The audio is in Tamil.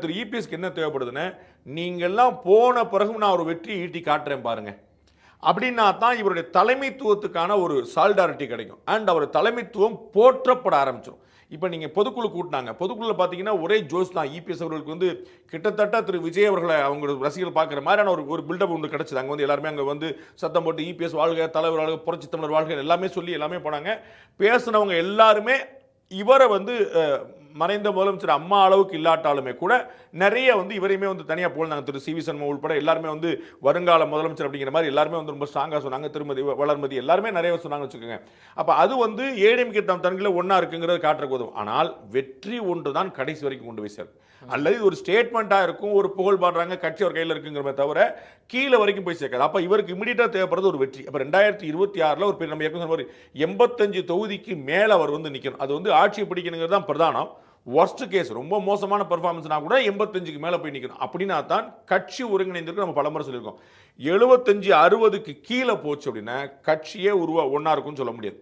திரு இபிஎஸ்க்கு என்ன தேவைப்படுதுன்னு, நீங்கெல்லாம் போன பிறகு நான் ஒரு வெற்றி ஈட்டி காட்டுறேன் பாருங்க. அப்படின்னா தான் இவருடைய தலைமைத்துவத்துக்கான ஒரு சால்டாரிட்டி கிடைக்கும். அண்ட் அவர் தலைமைத்துவம் போற்றப்பட ஆரம்பிச்சிடும். இப்போ நீங்க பொதுக்குழு கூட்டினாங்க. பொதுக்குழுல பார்த்தீங்கன்னா ஒரே ஜோஸ் தான். இபிஎஸ் அவர்களுக்கு வந்து கிட்டத்தட்ட திரு விஜய் அவர்களை அவங்க ரசிகர்கள் பார்க்குற மாதிரியான ஒரு பில்டப் ஒன்று கிடைச்சது. அங்கே வந்து எல்லாருமே அங்கே வந்து சத்தம் போட்டு இபிஎஸ் வாழ்க, தலைவர் வாழ்க, புரட்சி தமிழர் வாழ்க எல்லாமே சொல்லி எல்லாமே போனாங்க. பேசினவங்க எல்லாருமே இவரை வந்து மறைந்த முதலமைச்சர் அம்மா அளவுக்கு இல்லாட்டாலுமே கூட நிறைய வந்து இவரையுமே வந்து தனியாக போனாங்க. திரு சி வி சண்முகம் உள்பட எல்லாருமே வந்து வருங்கால முதலமைச்சர் அப்படிங்கிற மாதிரி எல்லாருமே வந்து ரொம்ப ஸ்ட்ராங்காக சொன்னாங்க. திருமதி வளர்மதி எல்லாருமே நிறைய சொன்னாங்க வச்சுக்கோங்க. அப்போ அது வந்து ஏடிஎம்கே தன்களை ஒன்றா இருக்குங்கிறது காட்டுறக்கு உதவும். ஆனால் வெற்றி ஒன்று தான் கடைசி வரைக்கும் கொண்டு போய் சேரும். அல்லது இது ஒரு ஸ்டேட்மெண்ட்டாக இருக்கும், ஒரு புகழ் பாடுறாங்க, கட்சி ஒரு கையில் இருக்குங்கிறத தவிர கீழே வரைக்கும் போய் சேர்க்காது. அப்போ இவருக்கு இமீடியட்டாக தேவைப்படுறது ஒரு வெற்றி. அப்போ 2026 ஒரு நம்ம ஏற்கனவே சொன்ன 85 தொகுதிக்கு மேலே அவர் வந்து நிற்கணும். அது வந்து ஆட்சியை பிடிக்கணுங்கிறது தான் பிரதானம். ஒர்ஸ்ட் கேஸ் ரொம்ப மோசமான பெர்ஃபார்மன்ஸ்னா கூட 85க்கு மேலே போய் நிற்கணும். அப்படின்னா தான் கட்சி ஒருங்கிணைந்திருக்கு. நம்ம பலமுறை சொல்லியிருக்கோம். 75 60க்கு கீழே போச்சு அப்படின்னா கட்சியே ஒன்றா இருக்கும்னு சொல்ல முடியாது.